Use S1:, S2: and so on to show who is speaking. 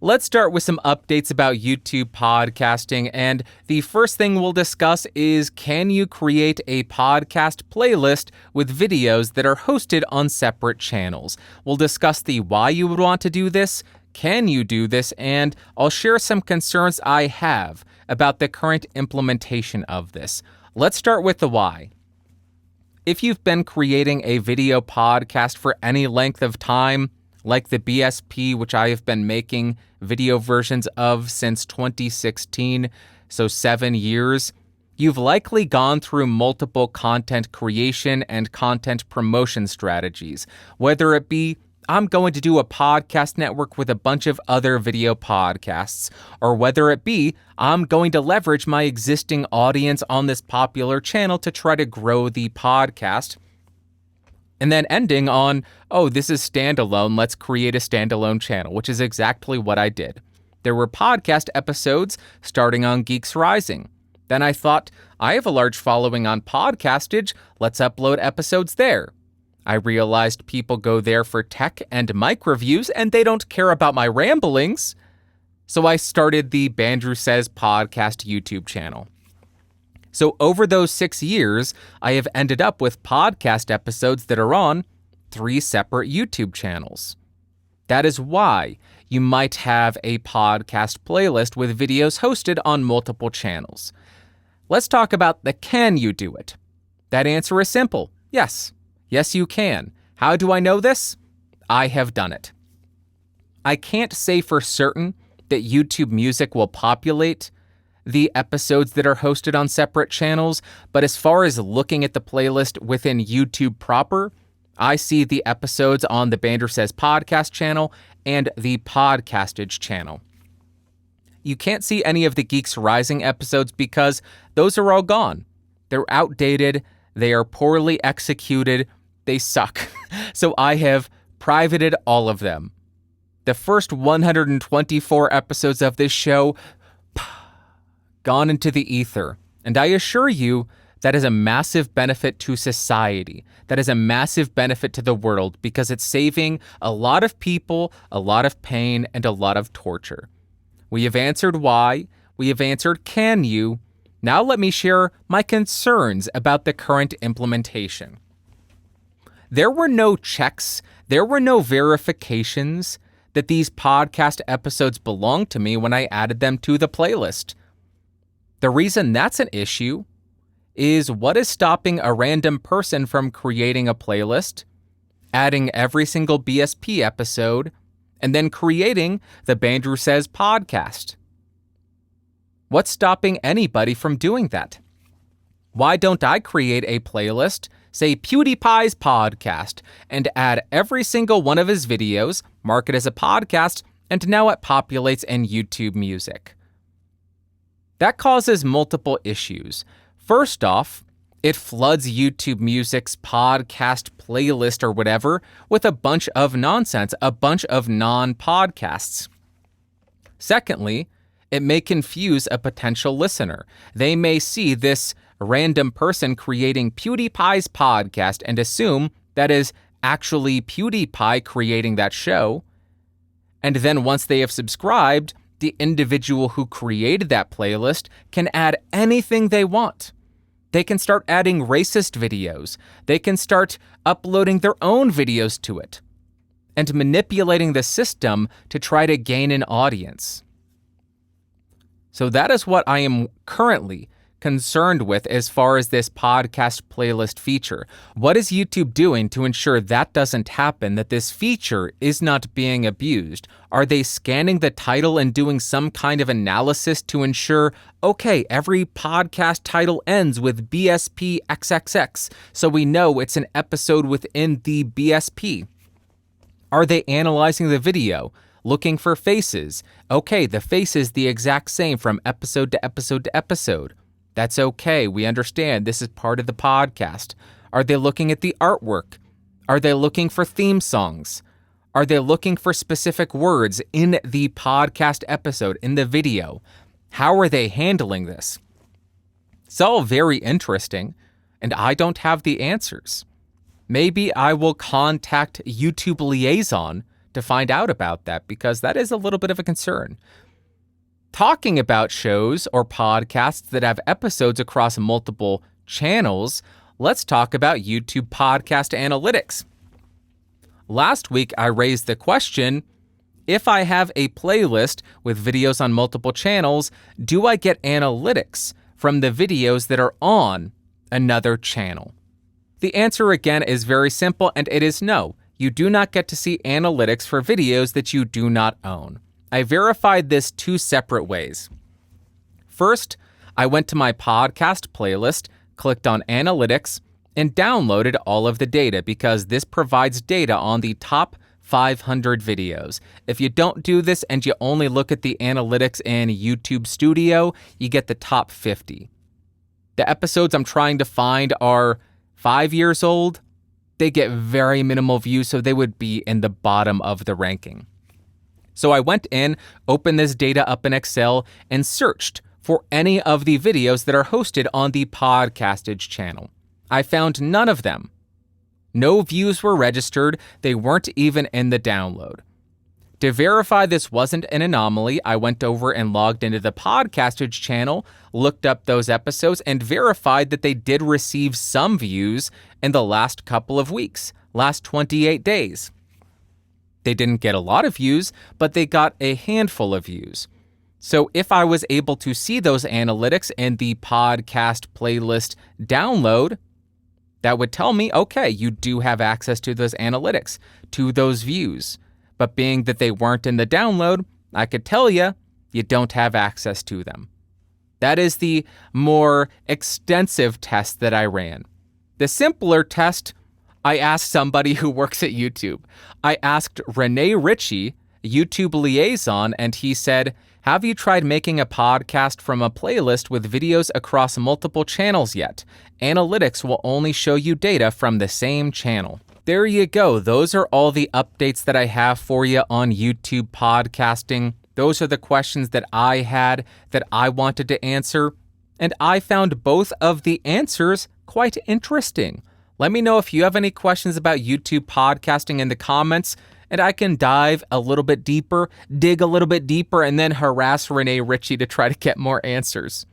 S1: Let's start with some updates about YouTube podcasting, and the first thing we'll discuss is, can you create a podcast playlist with videos that are hosted on separate channels? We'll discuss the why you would want to do this, can you do this, and I'll share some concerns I have about the current implementation of this. Let's start with the why. If you've been creating a video podcast for any length of time, like the BSP, which I have been making video versions of since 2016, so 7 years, you've likely gone through multiple content creation and content promotion strategies, whether it be, I'm going to do a podcast network with a bunch of other video podcasts, or whether it be, I'm going to leverage my existing audience on this popular channel to try to grow the podcast, and then ending on, oh, this is standalone, let's create a standalone channel, which is exactly what I did. There were podcast episodes starting on Geeks Rising. Then I thought, I have a large following on Podcastage, let's upload episodes there. I realized people go there for tech and mic reviews, and they don't care about my ramblings. So I started the Bandrew Says Podcast YouTube channel. So over those 6 years, I have ended up with podcast episodes that are on 3 separate YouTube channels. That is why you might have a podcast playlist with videos hosted on multiple channels. Let's talk about the can you do it? That answer is simple. Yes. Yes, you can. How do I know this? I have done it. I can't say for certain that YouTube Music will populate the episodes that are hosted on separate channels, but as far as looking at the playlist within YouTube proper, I see the episodes on the Bandrew Says Podcast channel and the Podcastage channel. You can't see any of the Geeks Rising episodes because those are all gone. They're outdated, they are poorly executed, they suck. So I have privated all of them. The first 124 episodes of this show gone into the ether. And I assure you, that is a massive benefit to society. That is a massive benefit to the world because it's saving a lot of people, a lot of pain, and a lot of torture. We have answered why. We have answered can you. Now let me share my concerns about the current implementation. There were no checks, there were no verifications that these podcast episodes belonged to me when I added them to the playlist. The reason that's an issue is what is stopping a random person from creating a playlist, adding every single BSP episode, and then creating the Bandrew Says podcast? What's stopping anybody from doing that? Why don't I create a playlist, say PewDiePie's podcast, and add every single one of his videos, mark it as a podcast, and now it populates in YouTube Music? That causes multiple issues. First off, it floods YouTube Music's podcast playlist or whatever with a bunch of nonsense, a bunch of non-podcasts. Secondly, it may confuse a potential listener. They may see this random person creating PewDiePie's podcast and assume that is actually PewDiePie creating that show. And then once they have subscribed, the individual who created that playlist can add anything they want. They can start adding racist videos. They can start uploading their own videos to it and manipulating the system to try to gain an audience. So that is what I am currently concerned with as far as this podcast playlist feature. What is YouTube doing to ensure that doesn't happen, that this feature is not being abused? Are they scanning the title and doing some kind of analysis to ensure, okay, every podcast title ends with BSP XXX, so we know it's an episode within the BSP? Are they analyzing the video, looking for faces? Okay, the face is the exact same from episode to episode to episode. That's okay. We understand this is part of the podcast. Are they looking at the artwork? Are they looking for theme songs? Are they looking for specific words in the podcast episode, in the video? How are they handling this? It's all very interesting, and I don't have the answers. Maybe I will contact YouTube Liaison to find out about that, because that is a little bit of a concern. Talking about shows or podcasts that have episodes across multiple channels, let's talk about YouTube podcast analytics. Last week, I raised the question, if I have a playlist with videos on multiple channels, do I get analytics from the videos that are on another channel? The answer again is very simple, and it is no. You do not get to see analytics for videos that you do not own. I verified this two separate ways. First, I went to my podcast playlist, clicked on analytics, and downloaded all of the data because this provides data on the top 500 videos. If you don't do this and you only look at the analytics in YouTube Studio, you get the top 50. The episodes I'm trying to find are 5 years old. They get very minimal views, so they would be in the bottom of the ranking. So I went in, opened this data up in Excel, and searched for any of the videos that are hosted on the Podcastage channel. I found none of them. No views were registered. They weren't even in the download. To verify this wasn't an anomaly, I went over and logged into the Podcastage channel, looked up those episodes, and verified that they did receive some views in the last couple of weeks, last 28 days. They didn't get a lot of views, but they got a handful of views. So if I was able to see those analytics in the podcast playlist download, that would tell me, okay, you do have access to those analytics, to those views. But being that they weren't in the download, I could tell you don't have access to them. That is the more extensive test that I ran. The simpler test, I asked somebody who works at YouTube. I asked Renee Ritchie, YouTube liaison, and he said, have you tried making a podcast from a playlist with videos across multiple channels yet? Analytics will only show you data from the same channel. There you go. Those are all the updates that I have for you on YouTube podcasting. Those are the questions that I had that I wanted to answer, and I found both of the answers quite interesting. Let me know if you have any questions about YouTube podcasting in the comments, and I can dive a little bit deeper, dig a little bit deeper, and then harass Renee Ritchie to try to get more answers.